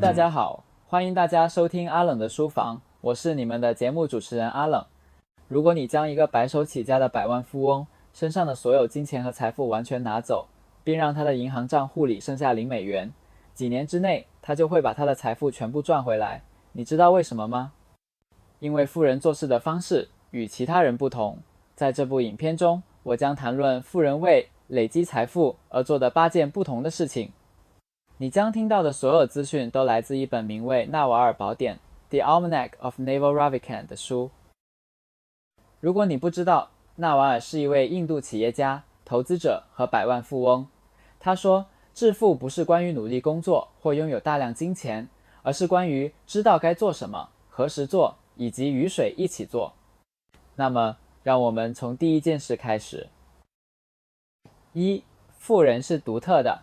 大家好，欢迎大家收听阿冷的书房，我是你们的节目主持人阿冷。如果你将一个白手起家的百万富翁身上的所有金钱和财富完全拿走，并让他的银行账户里剩下0美元，几年之内他就会把他的财富全部赚回来。你知道为什么吗？因为富人做事的方式与其他人不同。在这部影片中，我将谈论富人为累积财富而做的8件不同的事情。你将听到的所有资讯都来自一本名为《纳瓦尔宝典》（The Almanac of Naval Ravikant） 的书。如果你不知道，纳瓦尔是一位印度企业家、投资者和百万富翁。他说，致富不是关于努力工作或拥有大量金钱，而是关于知道该做什么、何时做，以及与谁一起做。那么，让我们从第一件事开始。富人是独特的。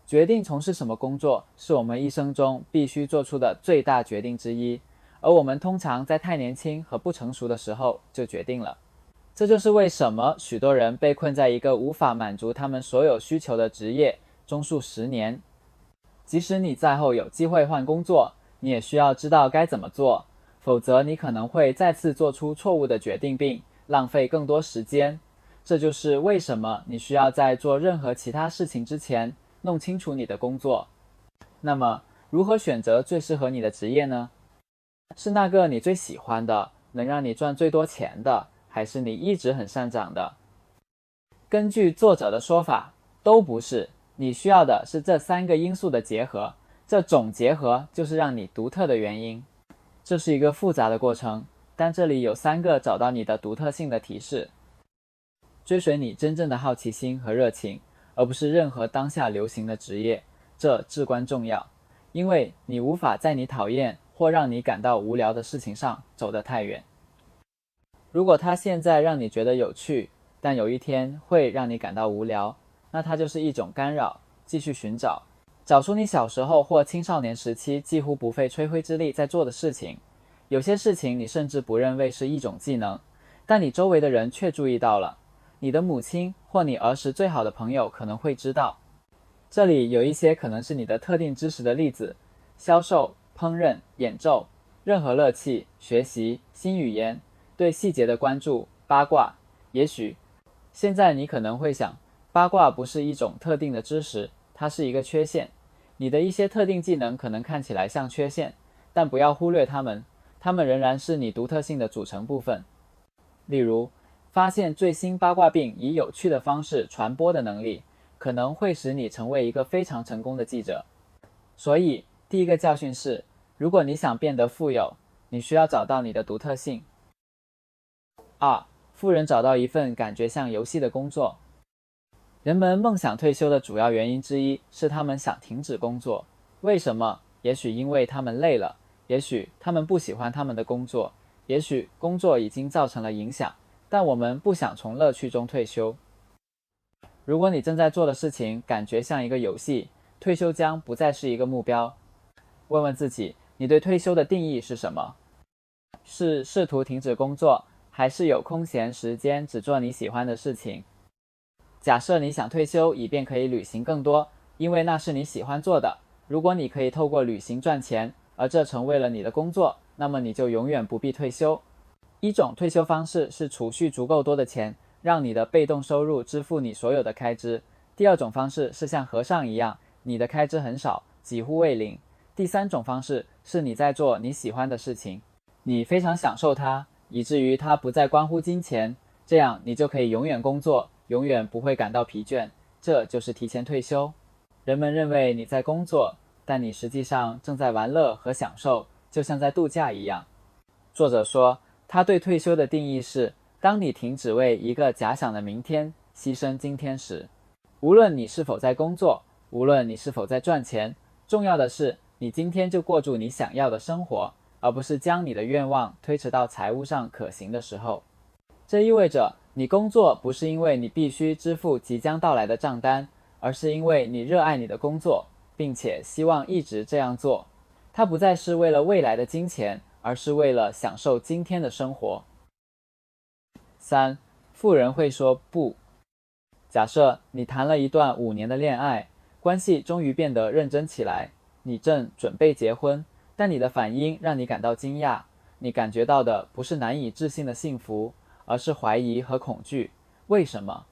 决定从事什么工作是我们一生中必须做出的最大决定之一，而我们通常在太年轻和不成熟的时候就决定了。这就是为什么许多人被困在一个无法满足他们所有需求的职业中数10年。即使你在后有机会换工作，你也需要知道该怎么做，否则你可能会再次做出错误的决定并浪费更多时间。这就是为什么你需要在做任何其他事情之前弄清楚你的工作。那么，如何选择最适合你的职业呢？是那个你最喜欢的，能让你赚最多钱的，还是你一直很擅长的？根据作者的说法，都不是。你需要的是这3个因素的结合，这种结合就是让你独特的原因。这是一个复杂的过程，但这里有3个找到你的独特性的提示。追随你真正的好奇心和热情，而不是任何当下流行的职业，这至关重要，因为你无法在你讨厌或让你感到无聊的事情上走得太远。如果它现在让你觉得有趣，但有一天会让你感到无聊，那它就是一种干扰。继续寻找，找出你小时候或青少年时期几乎不费吹灰之力在做的事情。有些事情你甚至不认为是一种技能，但你周围的人却注意到了。你的母亲或你儿时最好的朋友可能会知道。这里有一些可能是你的特定知识的例子：销售、烹饪、演奏、任何乐器、学习、新语言、对细节的关注、八卦。也许现在你可能会想，八卦不是一种特定的知识，它是一个缺陷。你的一些特定技能可能看起来像缺陷，但不要忽略它们，它们仍然是你独特性的组成部分。例如，发现最新八卦并以有趣的方式传播的能力，可能会使你成为一个非常成功的记者。所以，第一个教训是，如果你想变得富有，你需要找到你的独特性。富人找到一份感觉像游戏的工作。人们梦想退休的主要原因之一是他们想停止工作。为什么？也许因为他们累了，也许他们不喜欢他们的工作，也许工作已经造成了影响，但我们不想从乐趣中退休。如果你正在做的事情感觉像一个游戏，退休将不再是一个目标。问问自己，你对退休的定义是什么？是试图停止工作，还是有空闲时间只做你喜欢的事情？假设你想退休以便可以旅行更多，因为那是你喜欢做的。如果你可以透过旅行赚钱，而这成为了你的工作，那么你就永远不必退休。一种退休方式是储蓄足够多的钱，让你的被动收入支付你所有的开支。第二种方式是像和尚一样，你的开支很少，几乎为零。第三种方式是你在做你喜欢的事情，你非常享受它，以至于它不再关乎金钱，这样你就可以永远工作，永远不会感到疲倦。这就是提前退休。人们认为你在工作，但你实际上正在玩乐和享受，就像在度假一样。作者说，他对退休的定义是，当你停止为一个假想的明天牺牲今天时。无论你是否在工作，无论你是否在赚钱，重要的是你今天就过住你想要的生活，而不是将你的愿望推迟到财务上可行的时候。这意味着你工作不是因为你必须支付即将到来的账单，而是因为你热爱你的工作，并且希望一直这样做。它不再是为了未来的金钱，而是为了享受今天的生活。富人会说不。假设你谈了一段5年的恋爱，关系终于变得认真起来，你正准备结婚，但你的反应让你感到惊讶。你感觉到的不是难以置信的幸福，而是怀疑和恐惧。为什么？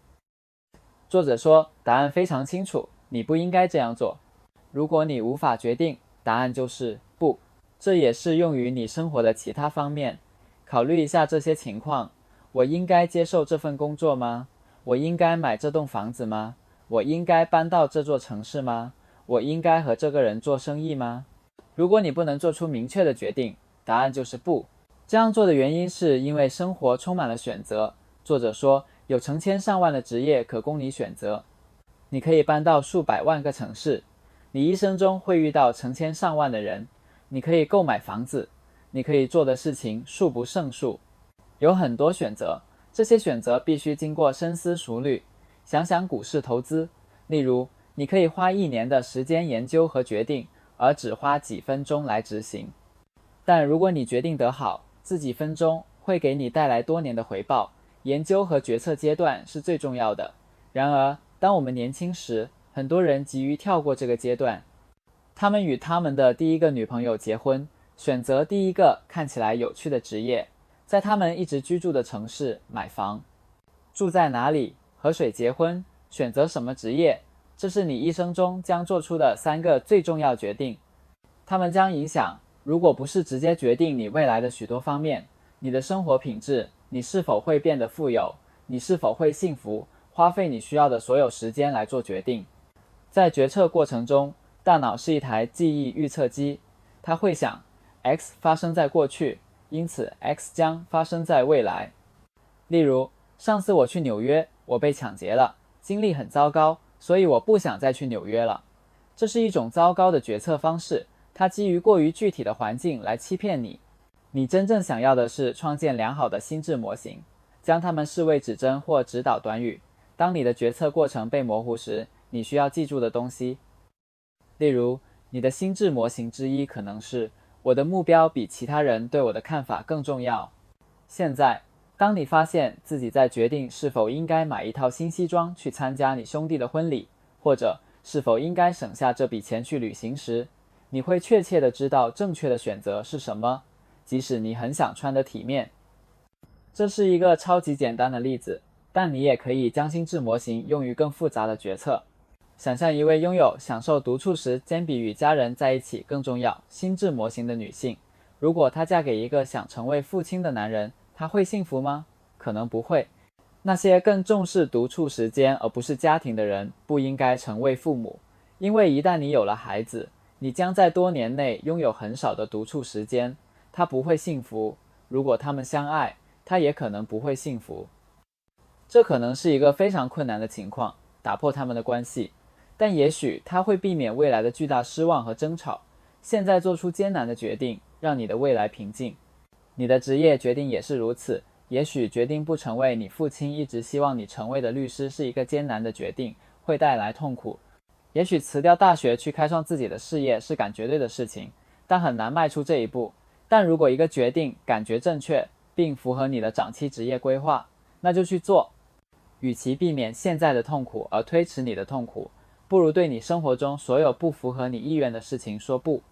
作者说，答案非常清楚，你不应该这样做。如果你无法决定，答案就是不。这也适用于你生活的其他方面。考虑一下这些情况：我应该接受这份工作吗？我应该买这栋房子吗？我应该搬到这座城市吗？我应该和这个人做生意吗？如果你不能做出明确的决定，答案就是不。这样做的原因是因为生活充满了选择。作者说，有成千上万的职业可供你选择。你可以搬到数百万个城市，你一生中会遇到成千上万的人。你可以购买房子，你可以做的事情数不胜数，有很多选择。这些选择必须经过深思熟虑。想想股市投资，例如，你可以花1年的时间研究和决定，而只花几分钟来执行。但如果你决定得好，这几分钟会给你带来多年的回报。研究和决策阶段是最重要的。然而，当我们年轻时，很多人急于跳过这个阶段。他们与他们的第一个女朋友结婚，选择第一个看起来有趣的职业，在他们一直居住的城市买房。住在哪里，和谁结婚，选择什么职业，这是你一生中将做出的3个最重要决定。它们将影响，如果不是直接决定你未来的许多方面：你的生活品质，你是否会变得富有，你是否会幸福，花费你需要的所有时间来做决定。在决策过程中，大脑是一台记忆预测机，它会想 X 发生在过去，因此 X 将发生在未来。例如，上次我去纽约，我被抢劫了，经历很糟糕，所以我不想再去纽约了。这是一种糟糕的决策方式，它基于过于具体的环境来欺骗你。你真正想要的是创建良好的心智模型，将它们视为指针或指导短语。当你的决策过程被模糊时，你需要记住的东西。例如，你的心智模型之一可能是：我的目标比其他人对我的看法更重要。现在，当你发现自己在决定是否应该买一套新西装去参加你兄弟的婚礼，或者是否应该省下这笔钱去旅行时，你会确切地知道正确的选择是什么，即使你很想穿得体面。这是一个超级简单的例子，但你也可以将心智模型用于更复杂的决策。想象一位拥有享受独处时兼比与家人在一起更重要心智模型的女性。如果她嫁给一个想成为父亲的男人，她会幸福吗？可能不会。那些更重视独处时间而不是家庭的人，不应该成为父母，因为一旦你有了孩子，你将在多年内拥有很少的独处时间。他不会幸福。如果他们相爱，他也可能不会幸福。这可能是一个非常困难的情况，打破他们的关系。但也许他会避免未来的巨大失望和争吵。现在做出艰难的决定，让你的未来平静。你的职业决定也是如此。也许决定不成为你父亲一直希望你成为的律师是一个艰难的决定，会带来痛苦。也许辞掉大学去开创自己的事业是敢绝对的事情，但很难迈出这一步。但如果一个决定感觉正确，并符合你的长期职业规划，那就去做。与其避免现在的痛苦而推迟你的痛苦，不如对你生活中所有不符合你意愿的事情说不。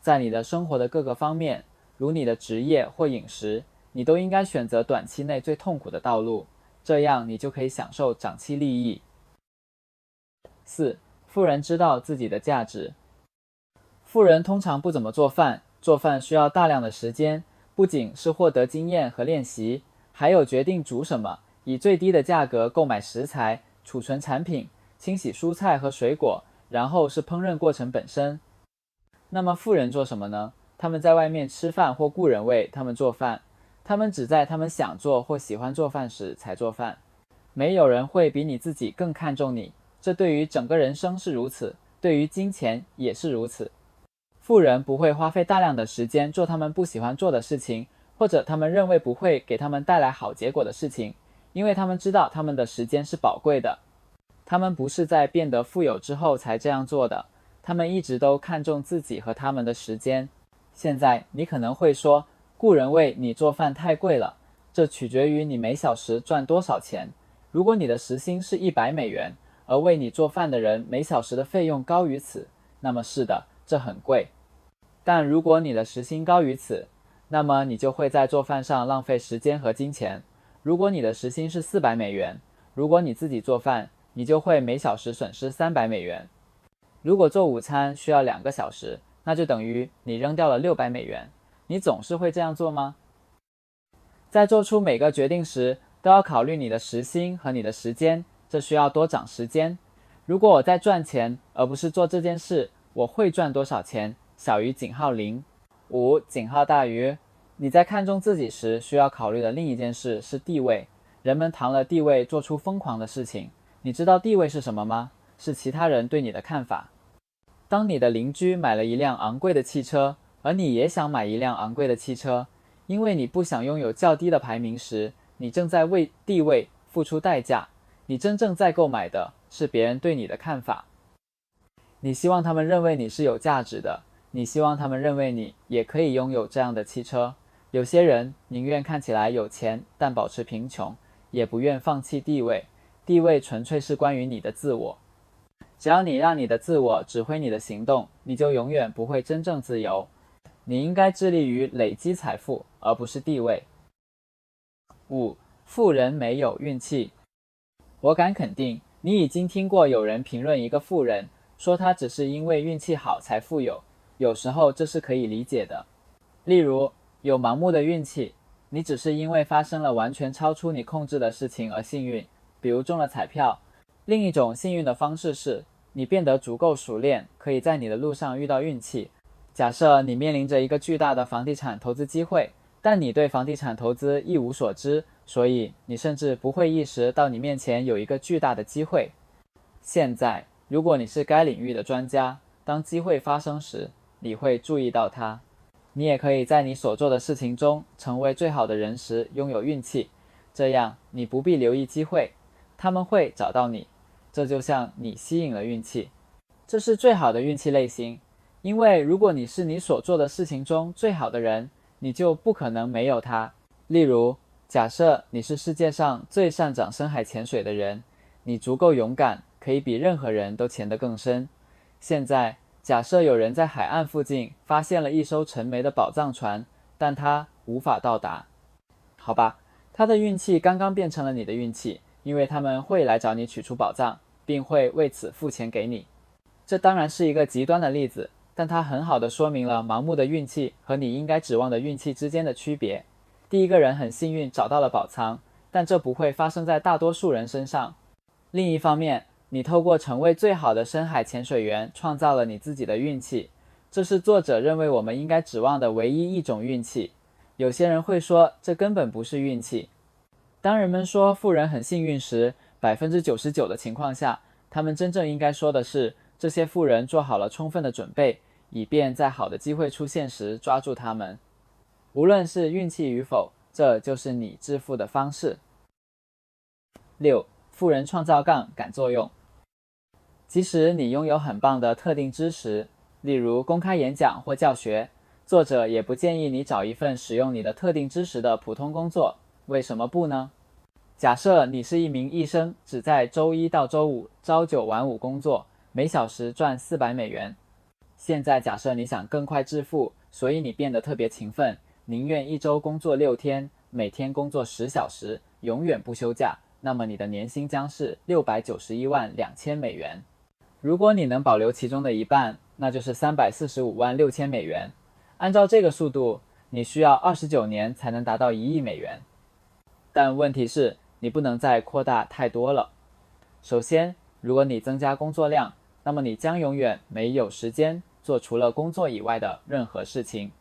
在你的生活的各个方面，如你的职业或饮食，你都应该选择短期内最痛苦的道路，这样你就可以享受长期利益。4. 富人知道自己的价值。富人通常不怎么做饭，做饭需要大量的时间，不仅是获得经验和练习，还有决定煮什么，以最低的价格购买食材，储存产品，清洗蔬菜和水果，然后是烹饪过程本身。那么富人做什么呢？他们在外面吃饭或雇人为他们做饭，他们只在他们想做或喜欢做饭时才做饭。没有人会比你自己更看重你，这对于整个人生是如此，对于金钱也是如此。富人不会花费大量的时间做他们不喜欢做的事情，或者他们认为不会给他们带来好结果的事情，因为他们知道他们的时间是宝贵的。他们不是在变得富有之后才这样做的，他们一直都看重自己和他们的时间。现在你可能会说，雇人为你做饭太贵了，这取决于你每小时赚多少钱。如果你的时薪是$100，而为你做饭的人每小时的费用高于此，那么是的，这很贵。但如果你的时薪高于此，那么你就会在做饭上浪费时间和金钱。如果你的时薪是$400，如果你自己做饭，你就会每小时损失$300。如果做午餐需要2个小时，那就等于你扔掉了$600。你总是会这样做吗？在做出每个决定时，都要考虑你的时薪和你的时间，这需要多长时间。如果我在赚钱，而不是做这件事，我会赚多少钱？小于0。5大于。你在看重自己时，需要考虑的另一件事是地位。人们谈了地位，做出疯狂的事情。你知道地位是什么吗？是其他人对你的看法。当你的邻居买了一辆昂贵的汽车，而你也想买一辆昂贵的汽车，因为你不想拥有较低的排名时，你正在为地位付出代价。你真正在购买的是别人对你的看法。你希望他们认为你是有价值的，你希望他们认为你也可以拥有这样的汽车。有些人宁愿看起来有钱，但保持贫穷，也不愿放弃地位。地位纯粹是关于你的自我。只要你让你的自我指挥你的行动，你就永远不会真正自由。你应该致力于累积财富，而不是地位。5. 富人没有运气。我敢肯定，你已经听过有人评论一个富人，说他只是因为运气好才富有，有时候这是可以理解的。例如，有盲目的运气，你只是因为发生了完全超出你控制的事情而幸运，比如中了彩票。另一种幸运的方式是，你变得足够熟练，可以在你的路上遇到运气。假设你面临着一个巨大的房地产投资机会，但你对房地产投资一无所知，所以你甚至不会意识到你面前有一个巨大的机会。现在，如果你是该领域的专家，当机会发生时，你会注意到它。你也可以在你所做的事情中成为最好的人时拥有运气，这样你不必留意机会，他们会找到你。这就像你吸引了运气。这是最好的运气类型，因为如果你是你所做的事情中最好的人，你就不可能没有它。例如，假设你是世界上最擅长深海潜水的人，你足够勇敢，可以比任何人都潜得更深。现在，假设有人在海岸附近发现了一艘沉没的宝藏船，但他无法到达。好吧，他的运气刚刚变成了你的运气，因为他们会来找你取出宝藏，并会为此付钱给你。这当然是一个极端的例子，但它很好地说明了盲目的运气和你应该指望的运气之间的区别。第一个人很幸运找到了宝藏，但这不会发生在大多数人身上。另一方面，你透过成为最好的深海潜水员创造了你自己的运气，这是作者认为我们应该指望的唯一一种运气。有些人会说这根本不是运气。当人们说富人很幸运时，99%的情况下，他们真正应该说的是，这些富人做好了充分的准备，以便在好的机会出现时抓住他们。无论是运气与否，这就是你致富的方式。6. 富人创造杠杆作用。即使你拥有很棒的特定知识，例如公开演讲或教学，作者也不建议你找一份使用你的特定知识的普通工作。为什么不呢？假设你是一名医生，只在周一到周五朝9晚5工作，每小时赚$400。现在假设你想更快致富，所以你变得特别勤奋，宁愿一周工作6天，每天工作10小时，永远不休假，那么你的年薪将是$691.2千。如果你能保留其中的一半，那就是$345.6千。按照这个速度，你需要29年才能达到$1亿。但问题是，你不能再扩大太多了。首先，如果你增加工作量，那么你将永远没有时间做除了工作以外的任何事情。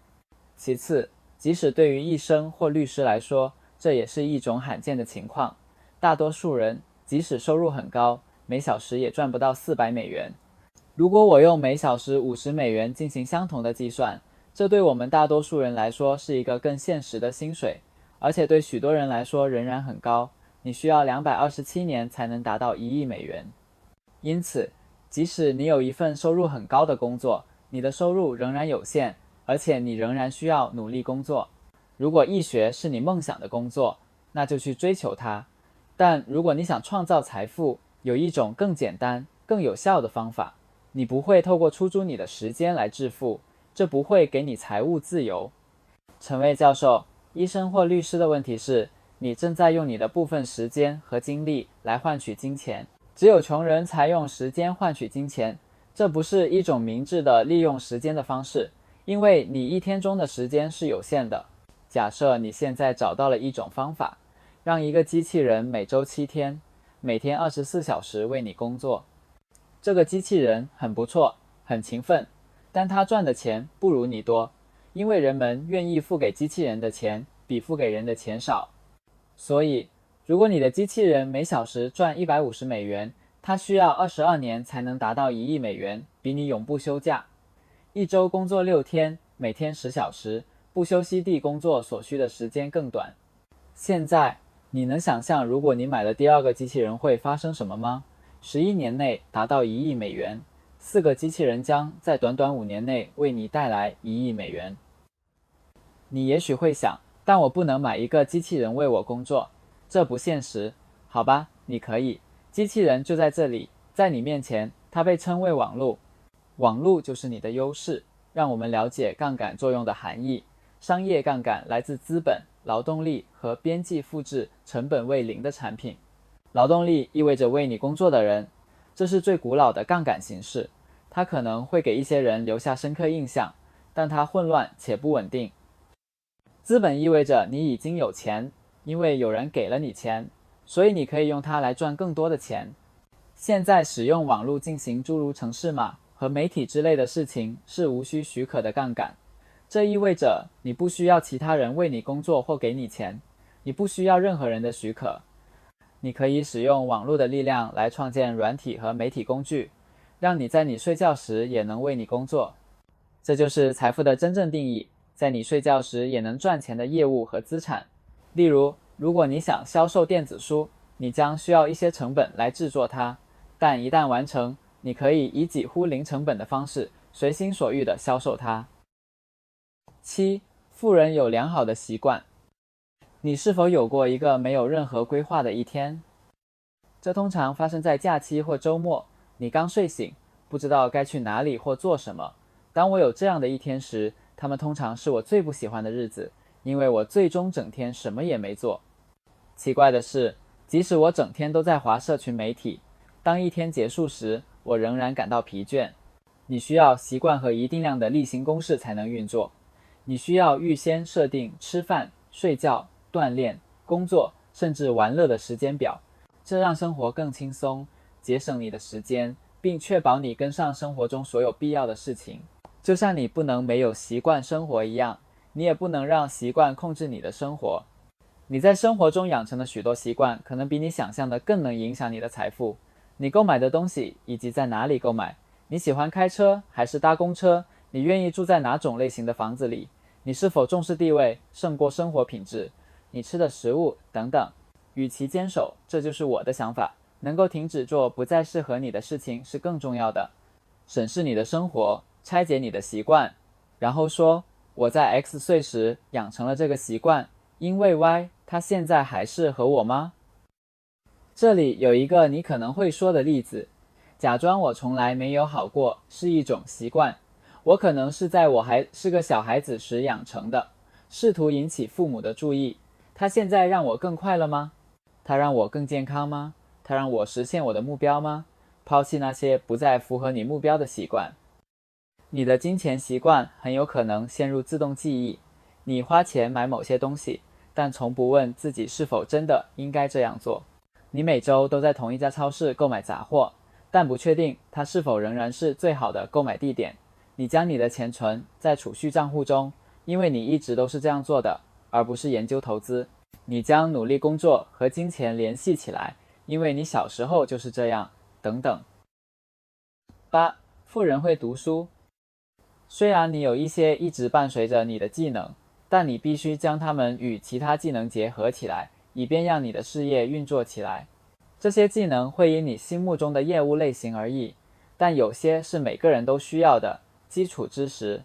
其次，即使对于医生或律师来说，这也是一种罕见的情况。大多数人，即使收入很高，每小时也赚不到$400。如果我用每小时$50进行相同的计算，这对我们大多数人来说是一个更现实的薪水，而且对许多人来说仍然很高。你需要227年才能达到$1亿。因此，即使你有一份收入很高的工作，你的收入仍然有限，而且你仍然需要努力工作。如果医学是你梦想的工作，那就去追求它。但如果你想创造财富，有一种更简单、更有效的方法。你不会透过出租你的时间来致富，这不会给你财务自由。成为教授、医生或律师的问题是，你正在用你的部分时间和精力来换取金钱。只有穷人才用时间换取金钱，这不是一种明智的利用时间的方式，因为你一天中的时间是有限的。假设你现在找到了一种方法，让一个机器人每周7天，每天24小时为你工作。这个机器人很不错，很勤奋，但他赚的钱不如你多，因为人们愿意付给机器人的钱比付给人的钱少。所以，如果你的机器人每小时赚150美元，它需要22年才能达到1亿美元，比你永不休假。一周工作6天，每天10小时，不休息地工作所需的时间更短。现在，你能想象如果你买了第2个机器人会发生什么吗？11年内达到1亿美元，4个机器人将在短短5年内为你带来1亿美元。你也许会想，但我不能买一个机器人为我工作，这不现实。好吧，你可以，机器人就在这里，在你面前，它被称为网络。网络就是你的优势，让我们了解杠杆作用的含义。商业杠杆来自资本、劳动力和边际复制成本为0的产品。劳动力意味着为你工作的人，这是最古老的杠杆形式，它可能会给一些人留下深刻印象，但它混乱且不稳定。资本意味着你已经有钱，因为有人给了你钱，所以你可以用它来赚更多的钱。现在使用网络进行诸如程式码和媒体之类的事情是无需许可的杠杆，这意味着你不需要其他人为你工作或给你钱，你不需要任何人的许可。你可以使用网络的力量来创建软体和媒体工具，让你在你睡觉时也能为你工作。这就是财富的真正定义，在你睡觉时也能赚钱的业务和资产。例如，如果你想销售电子书，你将需要一些成本来制作它，但一旦完成，你可以以几乎零成本的方式随心所欲地销售它。7. 富人有良好的习惯。你是否有过一个没有任何规划的一天？这通常发生在假期或周末，你刚睡醒，不知道该去哪里或做什么。当我有这样的一天时，它们通常是我最不喜欢的日子，因为我最终整天什么也没做。奇怪的是，即使我整天都在滑社群媒体，当一天结束时，我仍然感到疲倦。你需要习惯和一定量的例行公事才能运作。你需要预先设定吃饭、睡觉、锻炼、工作，甚至玩乐的时间表，这让生活更轻松，节省你的时间，并确保你跟上生活中所有必要的事情。就像你不能没有习惯生活一样，你也不能让习惯控制你的生活。你在生活中养成的许多习惯，可能比你想象的更能影响你的财富。你购买的东西以及在哪里购买，你喜欢开车还是搭公车？你愿意住在哪种类型的房子里？你是否重视地位胜过生活品质？你吃的食物等等。与其坚守，这就是我的想法，能够停止做不再适合你的事情是更重要的。审视你的生活，拆解你的习惯，然后说，我在 X 岁时养成了这个习惯，因为 Y 它现在还适合我吗？这里有一个你可能会说的例子，假装我从来没有好过是一种习惯，我可能是在我还是个小孩子时养成的，试图引起父母的注意。它现在让我更快乐吗？它让我更健康吗？它让我实现我的目标吗？抛弃那些不再符合你目标的习惯。你的金钱习惯很有可能陷入自动记忆，你花钱买某些东西，但从不问自己是否真的应该这样做。你每周都在同一家超市购买杂货，但不确定它是否仍然是最好的购买地点。你将你的钱存在储蓄账户中，因为你一直都是这样做的，而不是研究投资。你将努力工作和金钱联系起来，因为你小时候就是这样，等等。8. 富人会读书。虽然你有一些一直伴随着你的技能，但你必须将它们与其他技能结合起来，以便让你的事业运作起来。这些技能会因你心目中的业务类型而异，但有些是每个人都需要的基础知识。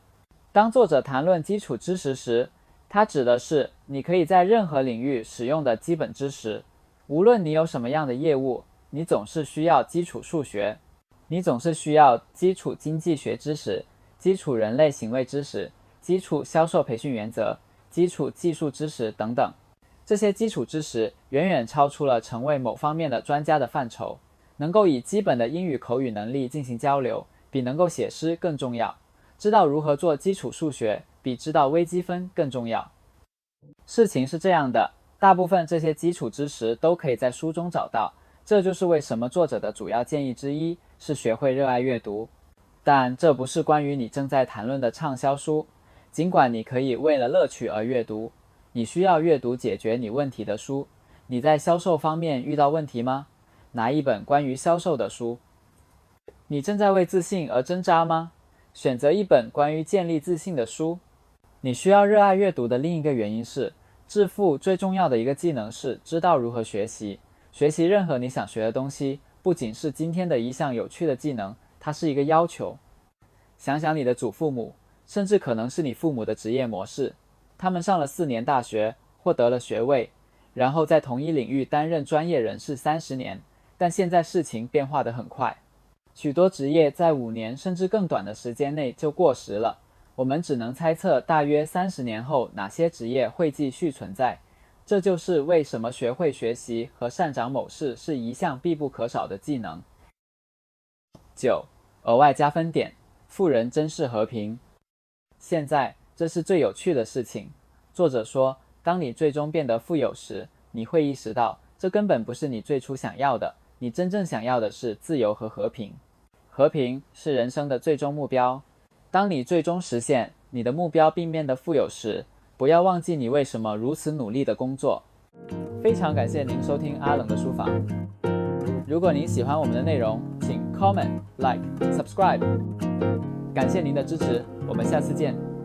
当作者谈论基础知识时，它指的是你可以在任何领域使用的基本知识。无论你有什么样的业务，你总是需要基础数学。你总是需要基础经济学知识、基础人类行为知识、基础销售培训原则、基础技术知识等等。这些基础知识远远超出了成为某方面的专家的范畴，能够以基本的英语口语能力进行交流，比能够写诗更重要。知道如何做基础数学，比知道微积分更重要。事情是这样的，大部分这些基础知识都可以在书中找到，这就是为什么作者的主要建议之一是学会热爱阅读。但这不是关于你正在谈论的畅销书，尽管你可以为了乐趣而阅读，你需要阅读解决你问题的书。你在销售方面遇到问题吗？拿一本关于销售的书。你正在为自信而挣扎吗？选择一本关于建立自信的书。你需要热爱阅读的另一个原因是，致富最重要的一个技能是知道如何学习。学习任何你想学的东西，不仅是今天的一项有趣的技能，它是一个要求。想想你的祖父母，甚至可能是你父母的职业模式。他们上了4年大学，获得了学位，然后在同一领域担任专业人士30年。但现在事情变化得很快，许多职业在5年甚至更短的时间内就过时了。我们只能猜测大约30年后哪些职业会继续存在。这就是为什么学会学习和擅长某事是一项必不可少的技能。9. 额外加分点，富人珍视和平。现在，这是最有趣的事情。作者说，当你最终变得富有时，你会意识到，这根本不是你最初想要的，你真正想要的是自由和和平。和平是人生的最终目标。当你最终实现你的目标并变得富有时，不要忘记你为什么如此努力的工作。非常感谢您收听阿冷的书房。如果您喜欢我们的内容，请 comment、like、subscribe。感谢您的支持，我们下次见。